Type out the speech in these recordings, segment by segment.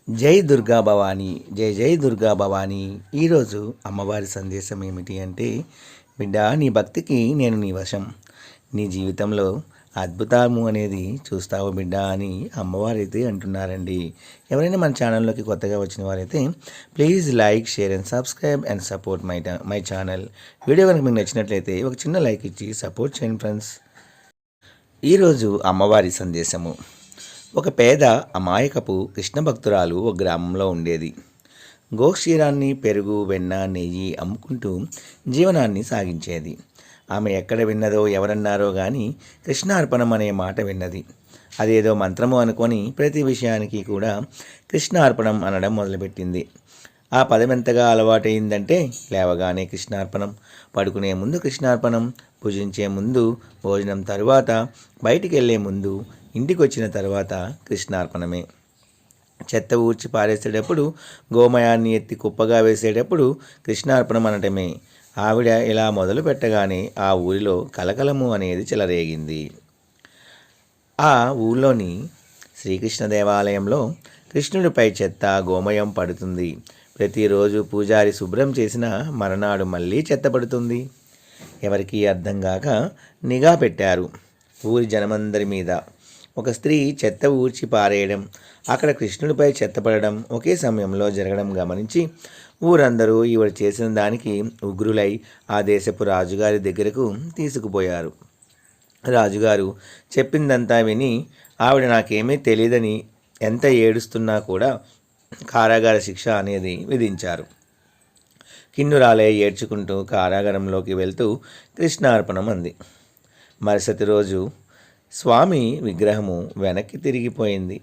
జై దుర్గా భవానీ, జై జై దుర్గా భవానీ. ఈరోజు అమ్మవారి సందేశం ఏమిటి అంటే, బిడ్డ, నీ భక్తికి నేను నీ వశం, నీ జీవితంలో అద్భుతము అనేది చూస్తావు బిడ్డ అని అమ్మవారైతే అంటున్నారండి. ఎవరైనా మన ఛానల్లోకి కొత్తగా వచ్చిన వారైతే please like, share and subscribe and support my channel. Video కనుక మీకు నచ్చినట్లయితే ఒక చిన్న లైక్ ఇచ్చి సపోర్ట్ చేయండి ఫ్రెండ్స్. ఈరోజు అమ్మవారి సందేశము. ఒక పేద అమాయకపు కృష్ణ భక్తురాలు ఒక గ్రామంలో ఉండేది. గోక్షీరాన్ని, పెరుగు, వెన్న, నెయ్యి అమ్ముకుంటూ జీవనాన్ని సాగించేది. ఆమె ఎక్కడ విన్నదో, ఎవరన్నారో కానీ కృష్ణార్పణం అనే మాట విన్నది. అదేదో మంత్రము అనుకొని ప్రతి విషయానికి కూడా కృష్ణార్పణం అనడం మొదలుపెట్టింది. ఆ పదం ఎంతగా అలవాటైందంటే, లేవగానే కృష్ణార్పణం, పడుకునే ముందు కృష్ణార్పణం, పూజించే ముందు, భోజనం తరువాత, బయటికి వెళ్ళే ముందు, ఇంటికి వచ్చిన తర్వాత కృష్ణార్పణమే. చెత్త ఊడ్చి పారేసేటప్పుడు, గోమయాన్ని ఎత్తి కుప్పగా వేసేటప్పుడు కృష్ణార్పణం అనటమే. ఆవిడ ఇలా మొదలు పెట్టగానే ఆ ఊరిలో కలకలము అనేది చెలరేగింది. ఆ ఊళ్ళోని శ్రీకృష్ణ దేవాలయంలో కృష్ణుడిపై చెత్త, గోమయం పడుతుంది. ప్రతిరోజు పూజారి శుభ్రం చేసిన మరనాడు మళ్ళీ చెత్త పడుతుంది. ఎవరికీ అర్థం కాక నిఘా పెట్టారు. ఊరి జనమందరి మీద ఒక స్త్రీ చెత్త ఊడ్చి పారేయడం, అక్కడ కృష్ణుడిపై చెత్త పడడం ఒకే సమయంలో జరగడం గమనించి ఊరందరూ ఈవిడ చేసిన దానికి ఉగ్రులై ఆ దేశపు రాజుగారి దగ్గరకు తీసుకుపోయారు. రాజుగారు చెప్పిందంతా విని ఆవిడ నాకేమీ తెలియదని ఎంత ఏడుస్తున్నా కూడా కారాగార శిక్ష అనేది విధించారు. కిన్నురాలే ఏడ్చుకుంటూ కారాగారంలోకి వెళ్తూ కృష్ణార్పణం అంది. మరుసటి రోజు స్వామి విగ్రహము వెనక్కి తిరిగిపోయింది.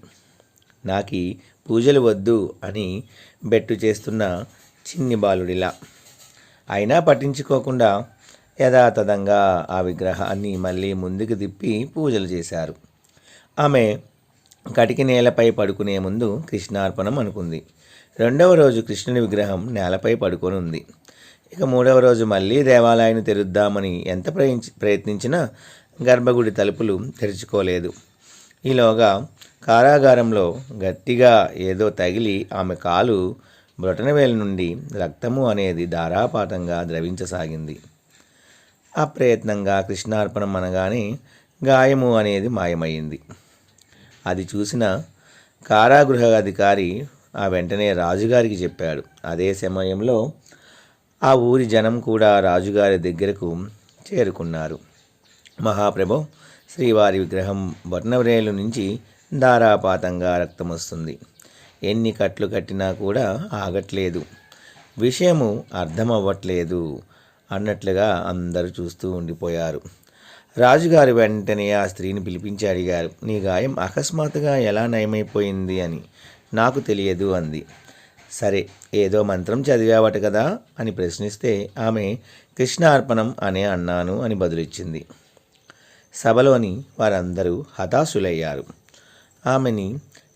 నాకి పూజలు వద్దు అని బెట్టు చేస్తున్న చిన్ని బాలుడిలా. అయినా పట్టించుకోకుండా యథాతథంగా ఆ విగ్రహాన్ని మళ్ళీ ముందుకు తిప్పి పూజలు చేశారు. ఆమె కటికి నేలపై పడుకునే ముందు కృష్ణార్పణం అనుకుంది. రెండవ రోజు కృష్ణుని విగ్రహం నేలపై పడుకొని ఉంది. ఇక మూడవ రోజు మళ్ళీ దేవాలయాన్ని తెరుద్దామని ఎంత ప్రయత్నించినా గర్భగుడి తలుపులు తెరుచుకోలేదు. ఈలోగా కారాగారంలో గట్టిగా ఏదో తగిలి ఆమె కాలు బ్రొటనవేలు నుండి రక్తము అనేది ధారాపాతంగా ద్రవించసాగింది. అప్రయత్నంగా కృష్ణార్పణం అనగానే గాయము అనేది మాయమైంది. అది చూసిన కారాగృహ అధికారి ఆ వెంటనే రాజుగారికి చెప్పాడు. అదే సమయంలో ఆ ఊరి జనం కూడా రాజుగారి దగ్గరకు చేరుకున్నారు. మహాప్రభు, శ్రీవారి విగ్రహం బొటనవేలు నుంచి ధారాపాతంగా రక్తం వస్తుంది. ఎన్ని కట్లు కట్టినా కూడా ఆగట్లేదు. విషయము అర్థమవ్వట్లేదు అన్నట్లుగా అందరూ చూస్తూ ఉండిపోయారు. రాజుగారు వెంటనే ఆ స్త్రీని పిలిపించి అడిగారు, నీ గాయం అకస్మాత్తుగా ఎలా నయమైపోయింది అని. నాకు తెలియదు అంది. సరే, ఏదో మంత్రం చదివావట కదా అని ప్రశ్నిస్తే ఆమె కృష్ణార్పణం అనే అన్నాను అని బదులిచ్చింది. సభలోని వారందరూ హతాశులయ్యారు. ఆమెని,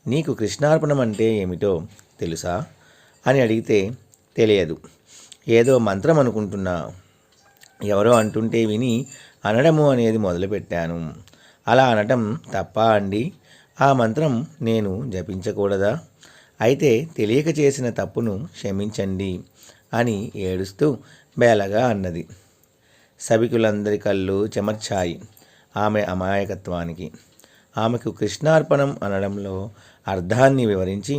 నీకు కృష్ణార్పణం అంటే ఏమిటో తెలుసా అని అడిగితే, తెలియదు, ఏదో మంత్రం అనుకుంటున్నా, ఎవరో అంటుంటే విని అనడము అనేది మొదలుపెట్టాను. అలా అనటం తప్పా అండి? ఆ మంత్రం నేను జపించకూడదా? అయితే తెలియక చేసిన తప్పును క్షమించండి అని ఏడుస్తూ బేలగా అన్నది. సభికులందరి కళ్ళు చెమర్చాయి ఆమె అమాయకత్వానికి. ఆమెకు కృష్ణార్పణం అనడంలో అర్థాన్ని వివరించి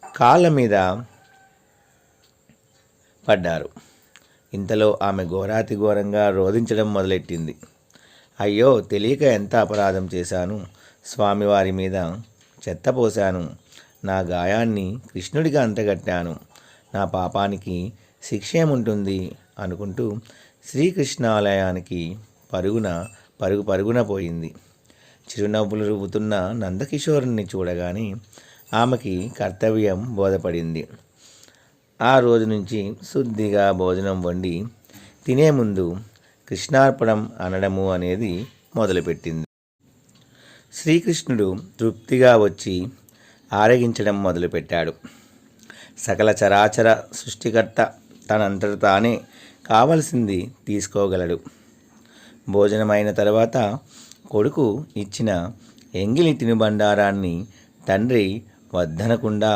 కాళ్ళ మీద పడ్డారు. ఇంతలో ఆమె ఘోరాతి ఘోరంగా రోధించడం మొదలెట్టింది. అయ్యో, తెలియక ఎంత అపరాధం చేశాను. స్వామివారి మీద చెత్త పోశాను. నా గాయాన్ని కృష్ణుడిగా అంటగట్టాను. నా పాపానికి శిక్ష ఏముంటుంది అనుకుంటూ శ్రీకృష్ణాలయానికి పరుగున పోయింది. చిరునవ్వులు రువ్వుతున్న నందకిషోరుని చూడగానే ఆమెకి కర్తవ్యం బోధపడింది. ఆ రోజు నుంచి శుద్ధిగా భోజనం వండి తినే ముందు కృష్ణార్పణం అనడము అనేది మొదలుపెట్టింది. శ్రీకృష్ణుడు తృప్తిగా వచ్చి ఆరగించడం మొదలుపెట్టాడు. సకల చరాచర సృష్టికర్త తనంతట తానే కావలసింది తీసుకోగలడు. భోజనమైన తర్వాత కొడుకు ఇచ్చిన ఎంగిలి తినుబండారాన్ని తండ్రి వద్దనకుండా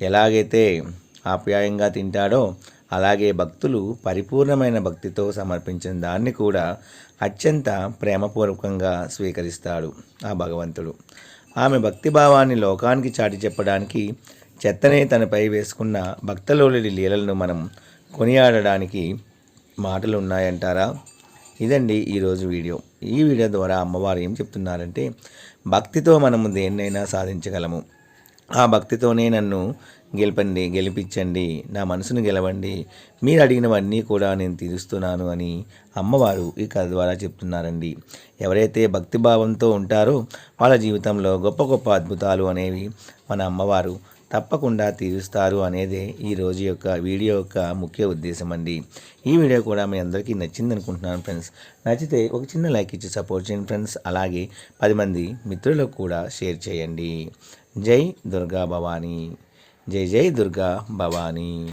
ఎలాగైతే ఆప్యాయంగా తింటాడో అలాగే భక్తులు పరిపూర్ణమైన భక్తితో సమర్పించిన దాన్ని కూడా అత్యంత ప్రేమపూర్వకంగా స్వీకరిస్తాడు ఆ భగవంతుడు. ఆమె భక్తిభావాన్ని లోకానికి చాటి చెప్పడానికి చెత్తనే తనపై వేసుకున్న భక్తలోని లీలలను మనం కొనియాడడానికి మాటలు ఉన్నాయంటారా? ఇదండి ఈరోజు వీడియో. ఈ వీడియో ద్వారా అమ్మవారు ఏం చెప్తున్నారంటే, భక్తితో మనము దేన్నైనా సాధించగలము. ఆ భక్తితోనే నన్ను గెలిపించండి, నా మనసును గెలవండి, మీరు అడిగినవన్నీ కూడా నేను తీరుస్తున్నాను అని అమ్మవారు ఈ కథ ద్వారా చెప్తున్నారండి. ఎవరైతే భక్తిభావంతో ఉంటారో వాళ్ళ జీవితంలో గొప్ప గొప్ప అద్భుతాలు అనేవి మన అమ్మవారు తప్పకుండా తీరుస్తారు అనేదే ఈరోజు యొక్క వీడియో యొక్క ముఖ్య ఉద్దేశం అండి. ఈ వీడియో కూడా మీ అందరికీ నచ్చింది అనుకుంటున్నాను ఫ్రెండ్స్. నచ్చితే ఒక చిన్న లైక్ ఇచ్చి సపోర్ట్ చేయండి ఫ్రెండ్స్. అలాగే 10 మంది మిత్రులకు కూడా షేర్ చేయండి. జై దుర్గా భవానీ, జై జై దుర్గా భవానీ.